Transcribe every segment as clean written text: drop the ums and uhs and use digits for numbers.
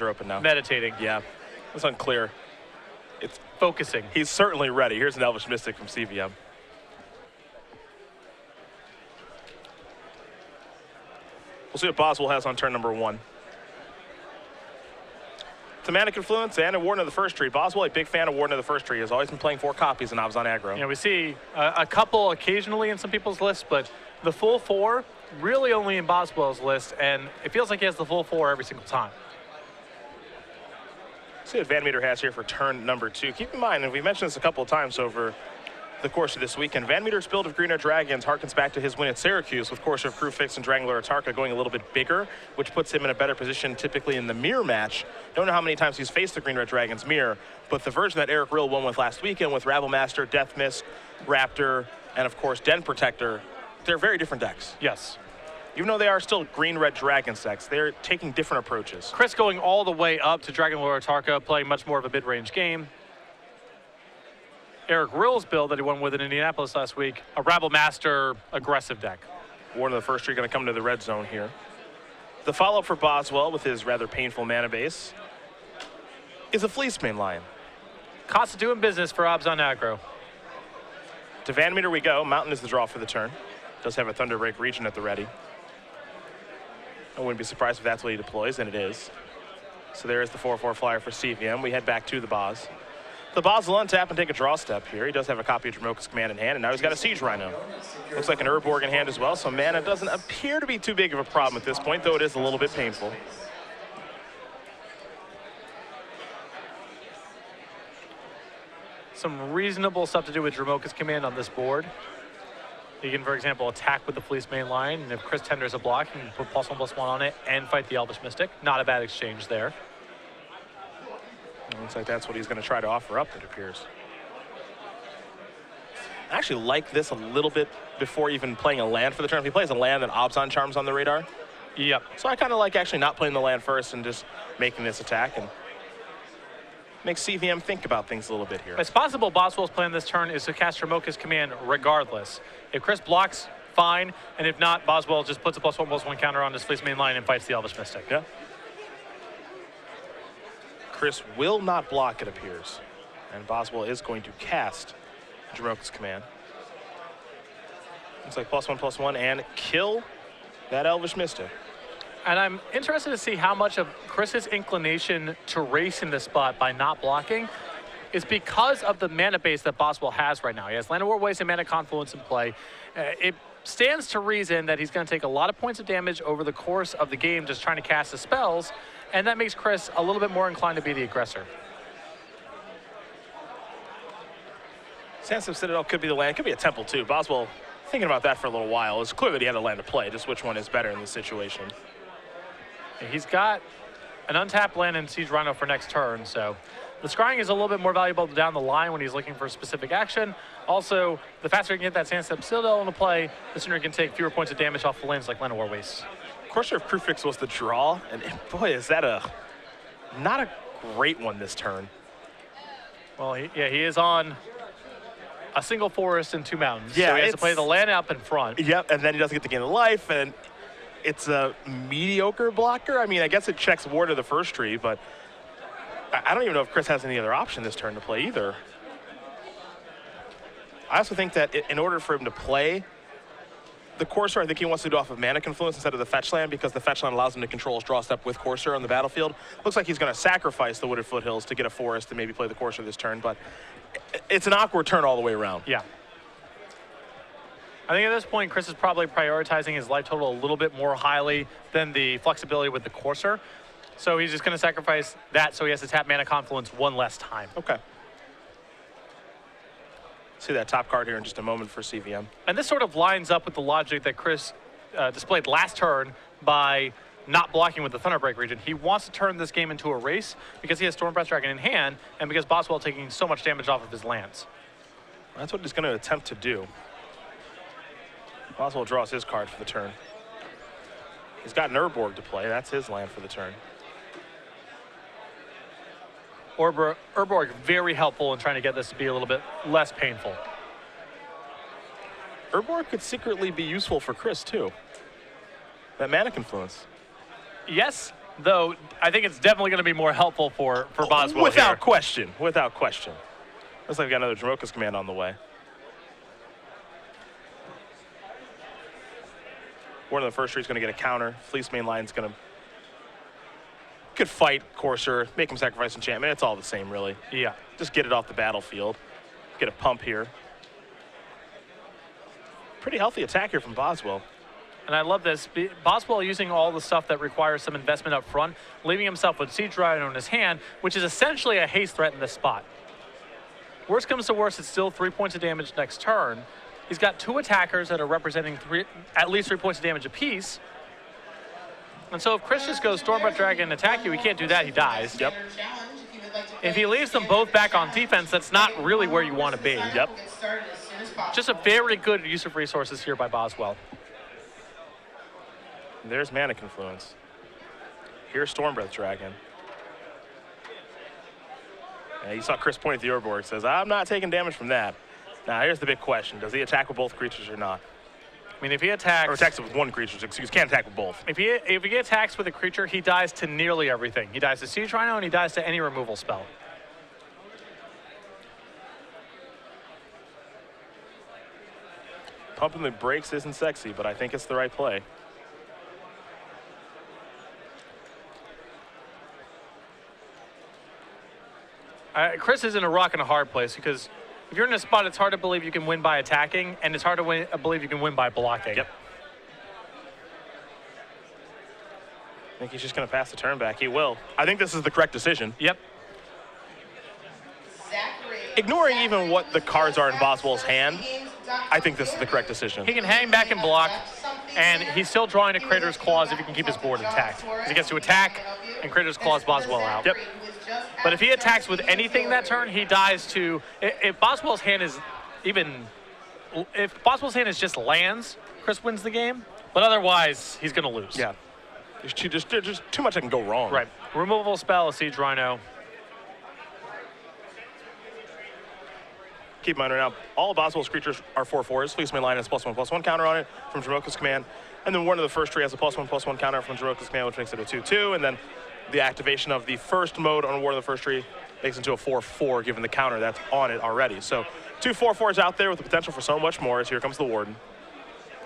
are open now. Meditating. Yeah, it's unclear. It's focusing. He's certainly ready. Here's an Elvish Mystic from CVM. We'll see what Boswell has on turn number 1. It's a Mana Confluence and a Warden of the First Tree. Boswell, a big fan of Warden of the First Tree, has always been playing 4 copies in Obs on aggro. We see a couple occasionally in some people's lists, but the full 4 really only in Boswell's list, and it feels like he has the full 4 every single time. See what VanMeter has here for turn number 2. Keep in mind, and we mentioned this a couple of times over the course of this weekend, VanMeter's build of Green Red Dragons harkens back to his win at Syracuse with Courser of Crewfix and Dragon Lord Atarka going a little bit bigger, which puts him in a better position typically in the mirror match. Don't know how many times he's faced the Green Red Dragons mirror, but the version that Eric Rill won with last weekend with Rabble Master, Death Mist, Raptor, and of course Den Protector, they're very different decks. Yes. Even though they are still Green Red Dragon decks, they're taking different approaches. Chris going all the way up to Dragon Lord Atarka, playing much more of a mid-range game. Eric Rill's build that he won with in Indianapolis last week, a Rabble Master aggressive deck. Warden of the First Tree going to come to the red zone here. The follow-up for Boswell with his rather painful mana base is a Fleecemane Lion. Costa doing business for Obs on aggro. To VanMeter we go. Mountain is the draw for the turn. Does have a Thunderbreak Region at the ready. I wouldn't be surprised if that's what he deploys, and it is. So there is the 4/4 flyer for CVM. We head back to the Boz. The Boz will untap and take a draw step here. He does have a copy of Dromoka's Command in hand, and now he's got a Siege Rhino. Looks like an Urborg in hand as well, so mana doesn't appear to be too big of a problem at this point, though it is a little bit painful. Some reasonable stuff to do with Dromoka's Command on this board. You can, for example, attack with the Fleecemane Lion, and if Chris tenders a block, you can put +1/+1 on it and fight the Elvish Mystic. Not a bad exchange there. It looks like that's what he's going to try to offer up, it appears. I actually like this a little bit before even playing a land for the turn. If he plays a land, then Obs on Charm's on the radar. Yep. So I kind of like actually not playing the land first and just making this attack, and makes CVM think about things a little bit here. It's possible Boswell's plan this turn is to cast Dromoka's Command regardless. If Chris blocks, fine, and if not, Boswell just puts a +1/+1 counter on his Fleecemane Lion and fights the Elvish Mystic. Yeah. Chris will not block, it appears. And Boswell is going to cast Dromoka's Command. Looks like +1/+1 and kill that Elvish Mystic. And I'm interested to see how much of Chris's inclination to race in this spot by not blocking is because of the mana base that Boswell has right now. He has Land of War Waste and Mana Confluence in play. It stands to reason that he's going to take a lot of points of damage over the course of the game just trying to cast his spells, and that makes Chris a little bit more inclined to be the aggressor. Sands of Citadel could be the land, could be a temple too. Boswell thinking about that for a little while. It's clear that he had a land to play, just which one is better in this situation. He's got an untapped land and Siege Rhino for next turn, so the scrying is a little bit more valuable down the line when he's looking for specific action. Also, the faster he can get that Sandstep Citadel into play, the sooner he can take fewer points of damage off the lands like Land of War Waste. Courser of Crewfix was the draw, and boy, is that not a great one this turn. Well, he is on a single forest and 2 mountains, yeah, so he has to play the land up in front. Yep, and then he doesn't get to gain a life, and it's a mediocre blocker. I mean, I guess it checks Ward of the First Tree, but I don't even know if Chris has any other option this turn to play either. I also think that in order for him to play the Courser, I think he wants to do off of Mana Confluence instead of the fetch land, because the fetch land allows him to control his draw step with Courser on the battlefield. Looks like he's going to sacrifice the Wooded Foothills to get a forest and maybe play the Courser this turn, but it's an awkward turn all the way around. Yeah. I think at this point, Chris is probably prioritizing his life total a little bit more highly than the flexibility with the Courser. So he's just going to sacrifice that so he has to tap Mana Confluence 1 less time. Okay. See that top card here in just a moment for CVM. And this sort of lines up with the logic that Chris displayed last turn by not blocking with the Thunderbreak region. He wants to turn this game into a race because he has Stormbreath Dragon in hand and because Boswell taking so much damage off of his lands. That's what he's going to attempt to do. Boswell draws his card for the turn. He's got an Urborg to play. That's his land for the turn. Urborg very helpful in trying to get this to be a little bit less painful. Urborg could secretly be useful for Chris too. That Mana Confluence. Yes, Though I think it's definitely going to be more helpful for Boswell Without here. question. Without question. Looks like we got another Jamoka's command on the way. Warden of the first tree is going to get a counter. Fleece main line is going to could fight Courser, make him sacrifice enchantment. It's all the same, really. Yeah. Just get it off the battlefield. Get a pump here. Pretty healthy attack here from Boswell. And I love this. Boswell using all the stuff that requires some investment up front, leaving himself with Siege Rhino in his hand, which is essentially a haste threat in this spot. Worst comes to worst, it's still 3 points of damage next turn. He's got 2 attackers that are representing at least 3 points of damage apiece. And so if Chris just goes Stormbreath Dragon and attack you, he can't do that, he dies. Yep. If he leaves them both back on defense, that's not really where you want to be. Yep. Just a very good use of resources here by Boswell. There's Mana Confluence. Here's Stormbreath Dragon. Yeah, you saw Chris point at the Urborg. Says, I'm not taking damage from that. Now, here's the big question. Does he attack with both creatures or not? I mean, if he attacks... Or attacks with one creature, excuse, can't attack with both. If he attacks with a creature, he dies to nearly everything. He dies to Siege Rhino, and he dies to any removal spell. Pumping the brakes isn't sexy, but I think it's the right play. Chris is in a rock and a hard place because if you're in a spot, it's hard to believe you can win by attacking, and it's hard to believe you can win by blocking. Yep. I think he's just going to pass the turn back. He will. I think this is the correct decision. Yep. Ignoring even what the cards are in Boswell's hand, I think this is the correct decision. He can hang back and block, and he's still drawing a Crater's Claws if he can keep his board intact. He gets to attack, and Crater's Claws Boswell out. Yep. But if he attacks with anything that turn, he dies to... If Boswell's hand is Boswell's hand is just lands, Chris wins the game. But otherwise, he's going to lose. Yeah. There's just too much that can go wrong. Right. Removable spell, a Siege Rhino. Keep in mind right now, all of Boswell's creatures are 4/4s. Fleece main line has +1/+1 counter on it from Jamoka's command. And then one of the first tree has a +1/+1 counter from Jamoka's command, which makes it a 2/2. And then the activation of the first mode on War of the First Tree makes it into a 4/4, given the counter that's on it already. So 2 4/4s out there with the potential for so much more as here comes the Warden.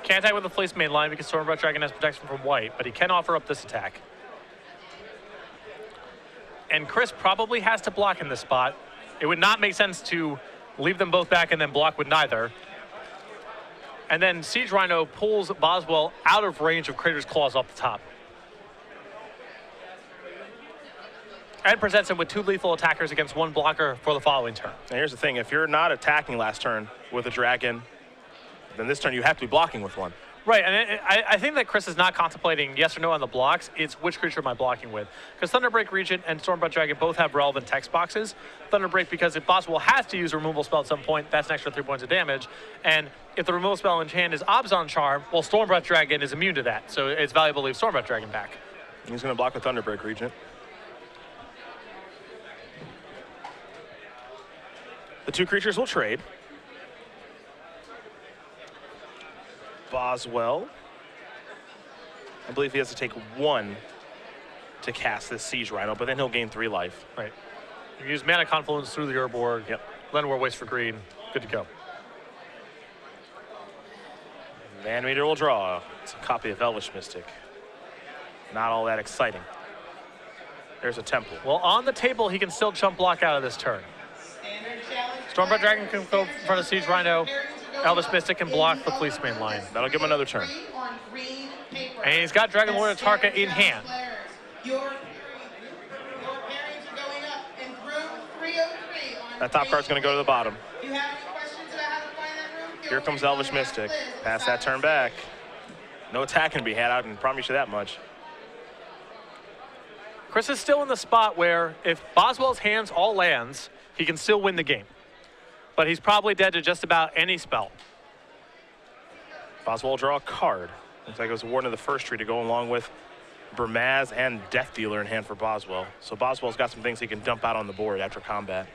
Can't attack with the Fleece main line because Stormbreath Dragon has protection from white, but he can offer up this attack. And Chris probably has to block in this spot. It would not make sense to leave them both back and then block with neither. And then Siege Rhino pulls Boswell out of range of Crater's Claws off the top. And presents him with 2 lethal attackers against 1 blocker for the following turn. And here's the thing, if you're not attacking last turn with a dragon, then this turn you have to be blocking with one. Right, and I think that Chris is not contemplating yes or no on the blocks. It's which creature am I blocking with? Because Thunderbreak Regent and Stormbreath Dragon both have relevant text boxes. Thunderbreak, because if Boswell has to use a removal spell at some point, that's an extra 3 points of damage. And if the removal spell in hand is Abzan Charm, well, Stormbreath Dragon is immune to that. So it's valuable to leave Stormbreath Dragon back. He's going to block with Thunderbreak Regent. The 2 creatures will trade. Boswell, I believe he has to take 1 to cast this Siege Rhino, but then he'll gain 3 life. Right. You can use Mana Confluence through the Urborg. Yep. Llanowar Waste for green. Good to go. VanMeter will draw. It's a copy of Elvish Mystic. Not all that exciting. There's a Temple. Well, on the table, he can still jump block out of this turn. Stormbreath Dragon can go in front of Siege Rhino. Elvish Mystic can block the Fleece main line. That'll give him another turn. And he's got Dragon Lord Atarka in hand. That top card's going to go to the bottom. Here comes Elvish Mystic. Pass that turn back. No attack can be had, I can promise you that much. Chris is still in the spot where if Boswell's hands all lands, he can still win the game. But he's probably dead to just about any spell. Boswell will draw a card. Looks like it was a Warden of the First Tree to go along with Burmaz and Death Dealer in hand for Boswell. So Boswell's got some things he can dump out on the board after combat.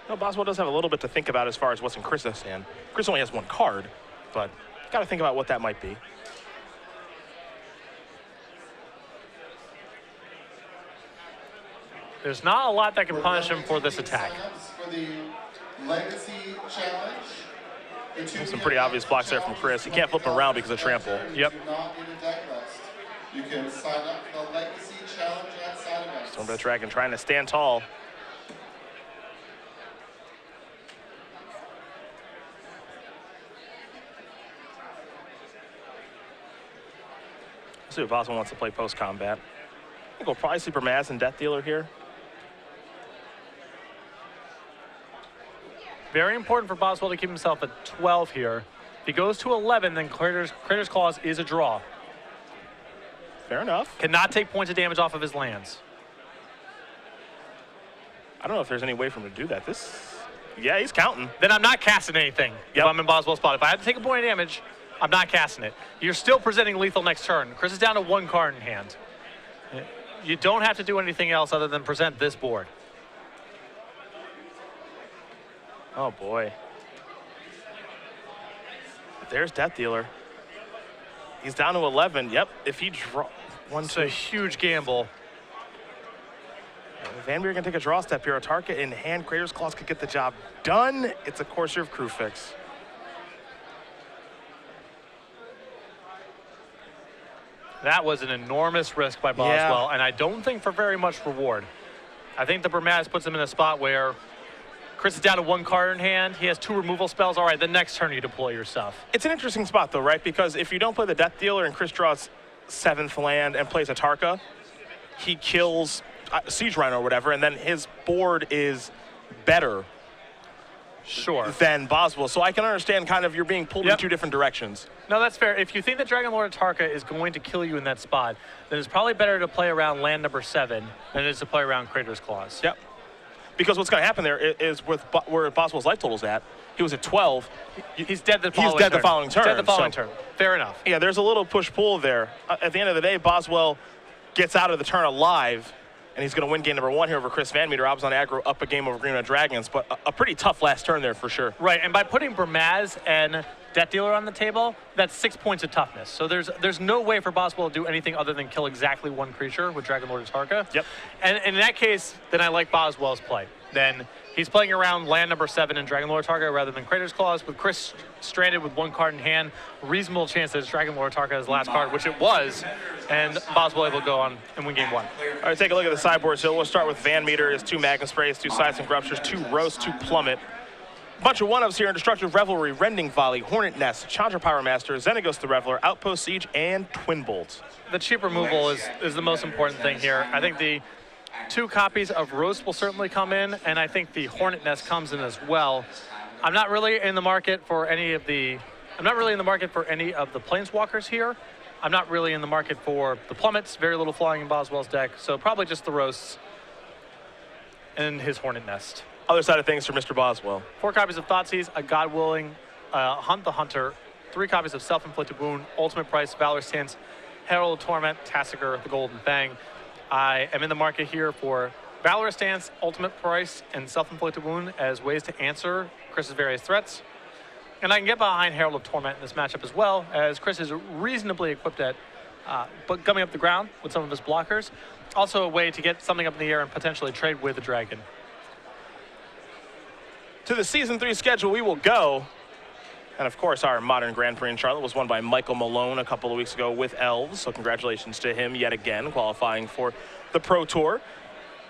No, Boswell does have a little bit to think about as far as what's in Chris's hand. Chris only has 1 card, but got to think about what that might be. There's not a lot that can punish him for this attack. For the Legacy Challenge. Some pretty obvious blocks there from Chris. He can't flip him around because of trample. Yep. You can sign up for the Legacy Challenge at side events. Stormbreath Dragon trying to stand tall. Let's see if Boswell wants to play post-combat. I think we'll probably see Bermaz and Death Dealer here. Very important for Boswell to keep himself at 12 here. If he goes to 11, then Crater's Claws is a draw. Fair enough. Cannot take points of damage off of his lands. I don't know if there's any way for him to do that. Yeah, he's counting. Then I'm not casting anything if I'm in Boswell's spot. If I have to take a point of damage, I'm not casting it. You're still presenting lethal next turn. Chris is down to 1 card in hand. You don't have to do anything else other than present this board. Oh, boy. There's Death Dealer. He's down to 11. Yep, if he draw one, It's a huge gamble. VanMeter can take a draw step here. Atarka in hand. Crater's Claws could get the job done. It's a Courser of Crewfix. That was an enormous risk by Boswell, and I don't think for very much reward. I think the Bermaz puts him in a spot where Chris is down to 1 card in hand. He has 2 removal spells. All right, the next turn you deploy your stuff. It's an interesting spot, though, right? Because if you don't play the Death Dealer and Chris draws 7th land and plays Atarka, he kills Siege Rhino or whatever, and then his board is better than Boswell. So I can understand kind of you're being pulled in 2 different directions. No, that's fair. If you think that Dragon Lord Atarka is going to kill you in that spot, then it's probably better to play around land number 7 than it is to play around Crater's Claws. Yep. Because what's going to happen there is with where Boswell's life total's at, he was at 12. He's dead the following turn. He's dead the following turn. Dead the following turn. Fair enough. Yeah, there's a little push-pull there. At the end of the day, Boswell gets out of the turn alive, and he's going to win game number 1 here over Chris VanMeter. Obs on aggro, up a game over Green Red Dragons, but a pretty tough last turn there for sure. Right, and by putting Bermaz and Death Dealer on the table, that's 6 points of toughness. So there's no way for Boswell to do anything other than kill exactly 1 creature with Dragon Lord Atarka. Yep. And in that case, then I like Boswell's play. Then he's playing around land number 7 in Dragon Lord Atarka rather than Crater's Claws. With Chris stranded with 1 card in hand, reasonable chance that it's Dragon Lord Atarka as last card, which it was, and Boswell able to go on and win game 1. All right, take a look at the sideboard. So we'll start with VanMeter. His 2 Magma Sprays, 2 Sides and Ruptures, 2 Roast, 2 Plummet. Bunch of one-ups here in Destructive Revelry, Rending Volley, Hornet Nest, Chandra Power Master, Xenagos the Reveler, Outpost Siege, and Twin Bolt. The cheap removal is the most important thing here. I think the 2 copies of Roast will certainly come in, and I think the Hornet Nest comes in as well. I'm not really in the market for any of the Planeswalkers here. I'm not really in the market for the Plummets. Very little flying in Boswell's deck, so probably just the Roasts and his Hornet Nest. Other side of things for Mr. Boswell. 4 copies of Thoughtseize, a God Willing, Hunt the Hunter, 3 copies of Self-Inflicted Wound, Ultimate Price, Valor Stance, Herald of Torment, Tassiger, the Golden Fang. I am in the market here for Valor Stance, Ultimate Price, and Self-Inflicted Wound as ways to answer Chris's various threats. And I can get behind Herald of Torment in this matchup as well, as Chris is reasonably equipped at but coming up the ground with some of his blockers. Also a way to get something up in the air and potentially trade with the Dragon. To the Season 3 schedule we will go. And of course, our Modern Grand Prix in Charlotte was won by Michael Malone a couple of weeks ago with Elves. So congratulations to him yet again, qualifying for the Pro Tour.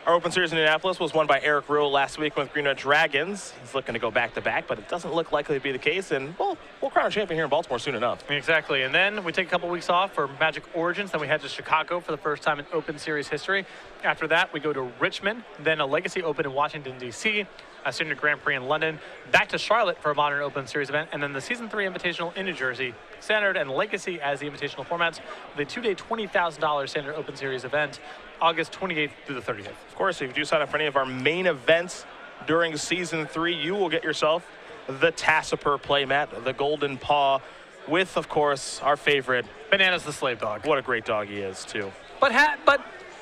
Our Open Series in Indianapolis was won by Eric Ruhl last week with Green Red Dragons. He's looking to go back-to-back, but it doesn't look likely to be the case. And, well, we'll crown a champion here in Baltimore soon enough. Exactly. And then we take a couple weeks off for Magic Origins. Then we head to Chicago for the first time in Open Series history. After that, we go to Richmond, then a Legacy Open in Washington, D.C., a Senior Grand Prix in London, back to Charlotte for a Modern Open Series event, and then the Season 3 Invitational in New Jersey, Standard and Legacy as the Invitational formats, with a 2-day $20,000 Standard Open Series event, August 28th through the 30th. Of course, if you do sign up for any of our main events during Season 3, you will get yourself the Tassiper playmat, the Golden Paw, with, of course, our favorite Bananas the Slave Dog. What a great dog he is, too. But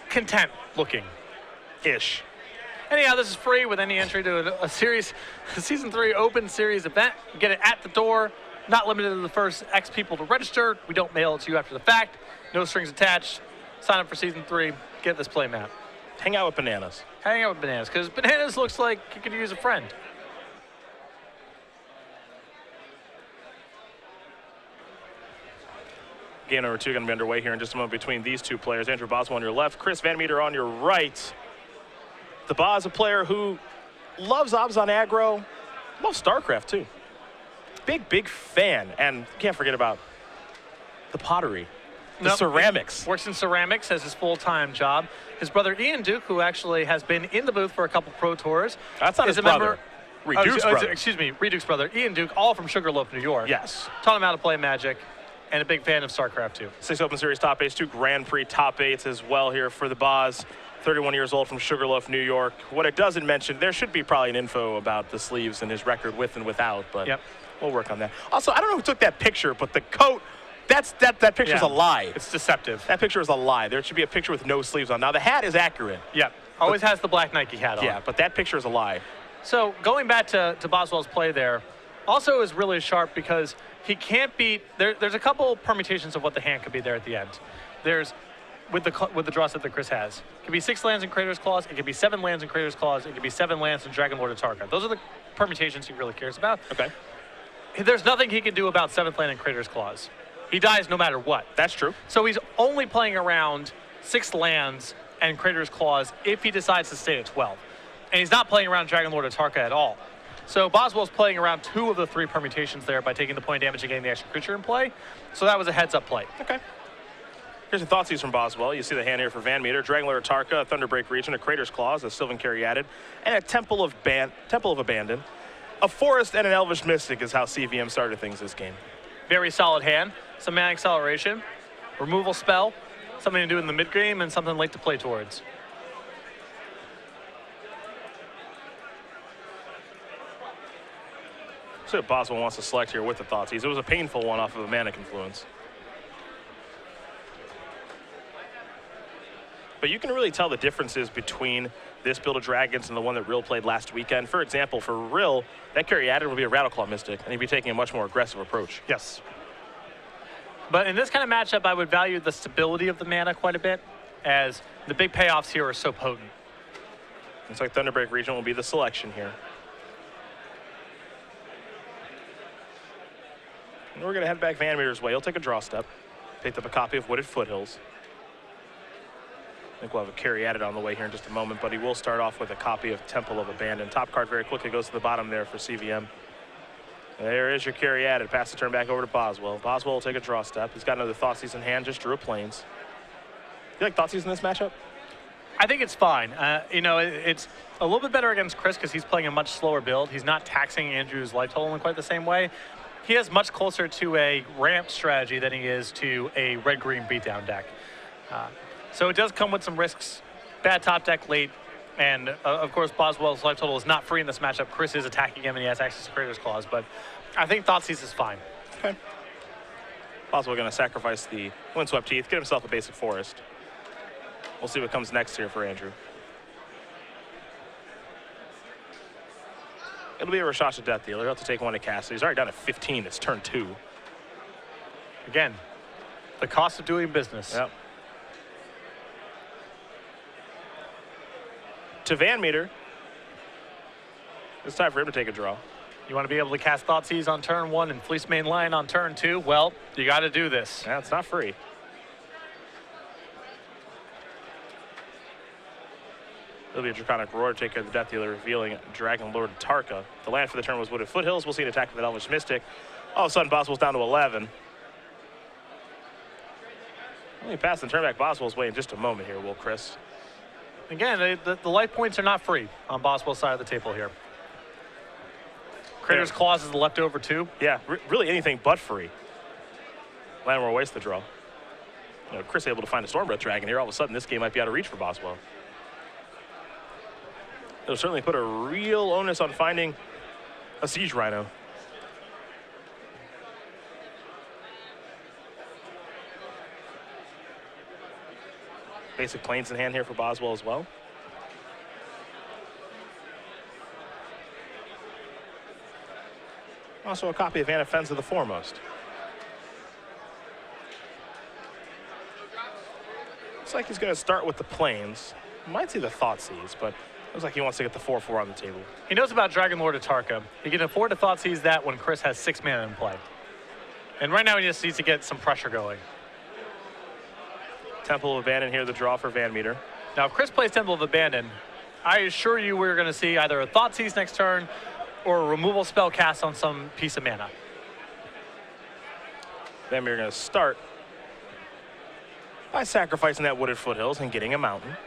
content looking. Ish. Anyhow, this is free with any entry to a Season 3 Open Series event. You get it at the door, not limited to the first X people to register. We don't mail it to you after the fact. No strings attached. Sign up for Season 3. Get this playmat. Hang out with Bananas. Hang out with Bananas, because Bananas looks like he could use a friend. Game number 2 going to be underway here in just a moment between these two players. Andrew Boswell on your left, Chris VanMeter on your right. The Boz, a player who loves obs on aggro, loves StarCraft too. Big fan, and can't forget about the pottery. The ceramics. Works in ceramics as his full-time job. His brother Ian Duke, who actually has been in the booth for a couple Pro Tours. That's not is his a member. brother. Reduke's brother. Excuse me, Reduke's brother. Ian Duke, all from Sugarloaf, New York. Yes. Taught him how to play Magic, and a big fan of StarCraft too. 6 Open Series top 8s, 2 Grand Prix top 8s as well here for the Boz. 31 years old from Sugarloaf, New York. What it doesn't mention, there should be probably an info about the sleeves and his record with and without, but we'll work on that. Also, I don't know who took that picture, but the coat, that picture's a lie. It's deceptive. That picture is a lie. There should be a picture with no sleeves on. Now, the hat is accurate. Yeah, always has the black Nike hat on. Yeah, but that picture is a lie. So going back to Boswell's play there, also is really sharp because he can't beat, there's a couple permutations of what the hand could be there at the end. There's, with the draw set that Chris has, it could be 6 lands in Crater's Claws, it could be 7 lands in Crater's Claws, it could be 7 lands in Dragon Lord Atarka. Those are the permutations he really cares about. Okay. There's nothing he can do about 7th land in Crater's Claws. He dies no matter what. That's true. So he's only playing around 6 lands and Crater's Claws if he decides to stay at 12. And he's not playing around Dragon Lord Atarka at all. So Boswell's playing around 2 of the 3 permutations there by taking the point damage and getting the extra creature in play. So that was a heads-up play. Okay. Here's some Thoughtseize from Boswell. You see the hand here for VanMeter. Dragon Lord Atarka, a Thunderbreak Region, a Crater's Claws, a Sylvan Caryatid, and a Temple of Abandon. A Forest and an Elvish Mystic is how CVM started things this game. Very solid hand. Some mana acceleration, removal spell, something to do in the mid-game, and something late to play towards. So what Boswell wants to select here with the Thoughtseize. It was a painful one off of a Mana Confluence. But you can really tell the differences between this build of Dragons and the one that Rill played last weekend. For example, for Rill, that Caryatid will be a Rattleclaw Mystic, and he'd be taking a much more aggressive approach. Yes. But in this kind of matchup, I would value the stability of the mana quite a bit, as the big payoffs here are so potent. Looks like Thunderbreak Region will be the selection here. And we're going to head back VanMeter's way. He'll take a draw step. Picked up a copy of Wooded Foothills. I think we'll have a Caryatid on the way here in just a moment, but he will start off with a copy of Temple of Abandon. Top card very quickly goes to the bottom there for CVM. There is your Caryatid. Pass the turn back over to Boswell. Boswell will take a draw step. He's got another Thoughtseize in hand, just drew a Plains. You like Thoughtseize in this matchup? I think it's fine. You know, it's a little bit better against Chris because he's playing a much slower build. He's not taxing Andrew's life total in quite the same way. He is much closer to a ramp strategy than he is to a red-green beatdown deck. So it does come with some risks. Bad top deck late, and of course Boswell's life total is not free in this matchup. Chris is attacking him and he has access to Crater's Claws, but I think Thoughtseize is fine. Okay. Boswell going to sacrifice the Windswept Teeth, get himself a basic forest. We'll see what comes next here for Andrew. It'll be a Rashasha Death Dealer. He'll have to take 1 to cast. So he's already down to 15. It's turn 2. Again, the cost of doing business. Yep. To VanMeter. It's time for him to take a draw. You want to be able to cast Thoughtseize on turn 1 and Fleece Main Lion on turn 2? Well, you got to do this. Yeah, it's not free. It'll be a Draconic Roar to take care of the Death Dealer, revealing Dragon Lord Atarka. The land for the turn was Wooded Foothills. We'll see an attack with an Elvish Mystic. All of a sudden, Boswell's down to 11. Let me pass the turn back Boswell's way in just a moment here, will Chris? Again, the life points are not free on Boswell's side of the table here. Crater's Claws is the leftover too. Yeah, really anything but free. Landmore wastes the draw. You know, Chris able to find a Stormbreath Dragon here. All of a sudden, this game might be out of reach for Boswell. It'll certainly put a real onus on finding a Siege Rhino. Basic Plains in hand here for Boswell as well. Also a copy of Anafenza the Foremost. Looks like he's going to start with the Plains. Might see the Thoughtseize, but looks like he wants to get the 4/4 on the table. He knows about Dragon Lord Atarka. He can afford to Thoughtseize that when Chris has 6 mana in play. And right now he just needs to get some pressure going. Temple of Abandon here, the draw for VanMeter. Now, if Chris plays Temple of Abandon, I assure you we're going to see either a Thoughtseize next turn or a removal spell cast on some piece of mana. VanMeter going to start by sacrificing that Wooded Foothills and getting a mountain.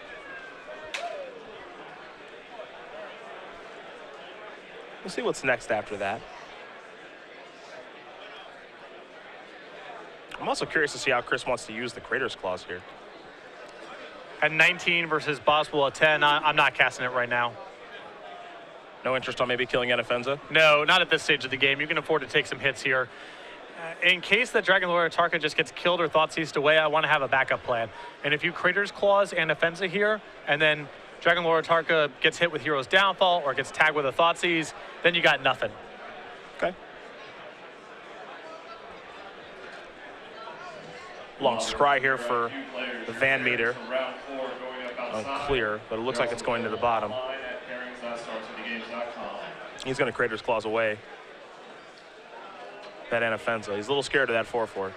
We'll see what's next after that. I'm also curious to see how Chris wants to use the Crater's Claws here. At 19 versus Boswell at 10, I'm not casting it right now. No interest on maybe killing Anafenza? No, not at this stage of the game. You can afford to take some hits here. In case that Dragon Lord Atarka just gets killed or Thoughtseized away, I want to have a backup plan. And if you Crater's Claws and Anafenza here, and then Dragon Lord Atarka gets hit with Hero's Downfall or gets tagged with a Thoughtseize, then you got nothing. Okay. Long scry here for the VanMeter. Unclear, but it looks like it's going to the bottom. He's going to Crater's Claws away. That Anafenza. He's a little scared of that 4/4.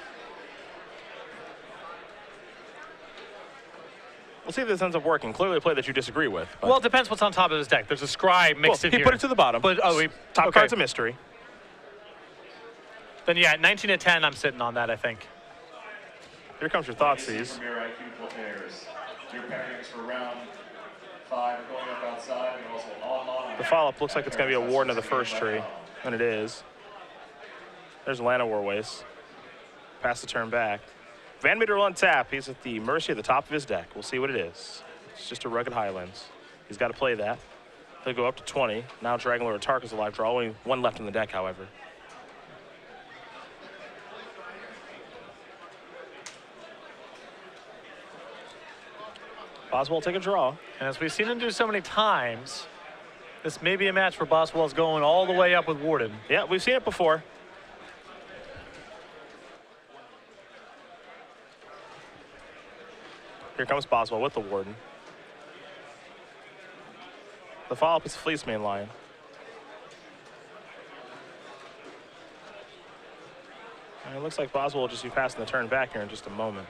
We'll see if this ends up working. Clearly a play that you disagree with. Well, it depends what's on top of his deck. There's a scry mixed in he here. put it to the bottom. But, top card's a mystery. Then yeah, at 19 to 10, I'm sitting on that, I think. Here comes your Thoughtseize. Your pairings for round 5 are going up outside and also online. The follow-up looks like it's going to be a Warden of the first tree, and it is. There's Llanowar Waste. Pass the turn back. VanMeter will untap. He's at the mercy of the top of his deck. We'll see what it is. It's just a Rugged Highlands. He's got to play that. He'll go up to 20. Now Dragon Lord Atarka's alive draw. Only one left in the deck, however. Boswell will take a draw. And as we've seen him do so many times, this may be a match where Boswell's going all the way up with Warden. Yeah, we've seen it before. Here comes Boswell with the Warden. The follow-up is Fleecemane Lion. And it looks like Boswell will just be passing the turn back here in just a moment.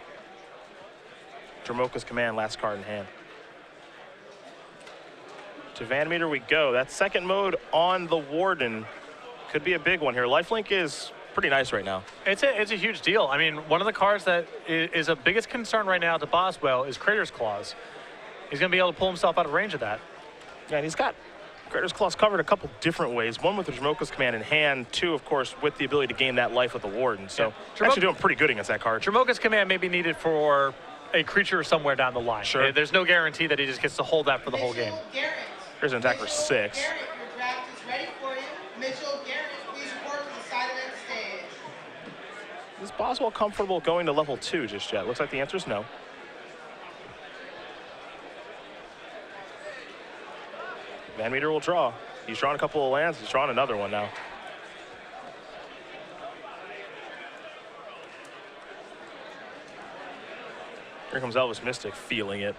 Dromoka's Command, last card in hand. To VanMeter we go. That second mode on the Warden could be a big one here. Lifelink is pretty nice right now. It's a huge deal. I mean, one of the cards that is of biggest concern right now to Boswell is Crater's Claws. He's going to be able to pull himself out of range of that. Yeah, and he's got Crater's Claws covered a couple different ways. One with the Dromoka's Command in hand. Two, of course, with the ability to gain that life with the Warden. So actually doing pretty good against that card. Dromoka's Command may be needed for a creature somewhere down the line. Sure. There's no guarantee that he just gets to hold that for the whole game. Here's an attack for 6. Garrett, your draft is ready for you. Mitchell, Garrett, please report to the side event stage. Is Boswell comfortable going to level 2 just yet? Looks like the answer is no. VanMeter will draw. He's drawn a couple of lands. He's drawn another one now. Here comes Elvis Mystic, feeling it.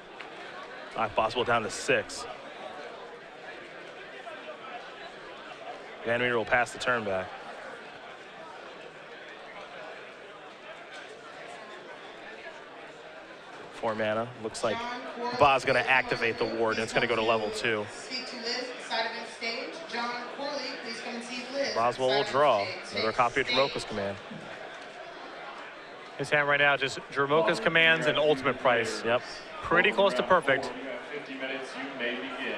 Boswell down to 6. VanMeter will pass the turn back. Four mana. Looks like Ba's going to activate the Warden. It's going to go to level 2. Speak to Liz, side event stage. John Corley, please come and see Liz. Boswell will draw. Another copy of Dromoka's Command. His hand right now just Dromoka's Commands and Ultimate Price. Yep. Pretty close to perfect. 50 minutes, you may begin.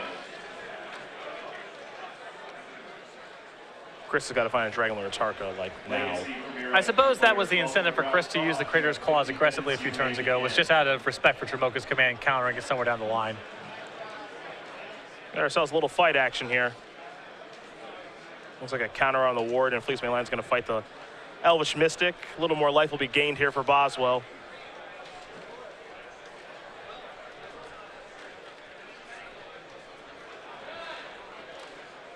Chris has got to find a Dragon Lord Atarka like now. I suppose that was the incentive for Chris to use the Crater's Claws aggressively a few turns ago, was just out of respect for Dromoka's Command countering it somewhere down the line. Got ourselves a little fight action here. Looks like a counter on the Ward, and Fleecemane Lion's going to fight the Elvish Mystic. A little more life will be gained here for Boswell.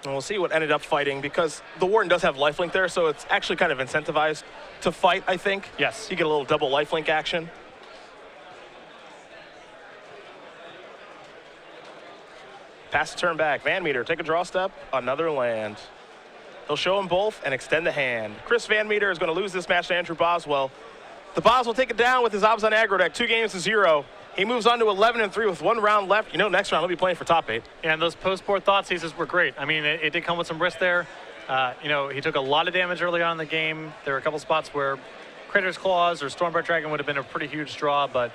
And we'll see what ended up fighting, because the Warden does have lifelink there, so it's actually kind of incentivized to fight, I think. Yes. You get a little double lifelink action. Pass the turn back. VanMeter, take a draw step, another land. He'll show them both and extend the hand. Chris VanMeter is going to lose this match to Andrew Boswell. The Boswell take it down with his Obs on aggro deck, 2-0. He moves on to 11-3 with 1 round left. You know, next round he'll be playing for top 8. And those post-board thought seizes were great. I mean, it did come with some risk there. You know, he took a lot of damage early on in the game. There were a couple spots where Crater's Claws or Stormbird Dragon would have been a pretty huge draw, but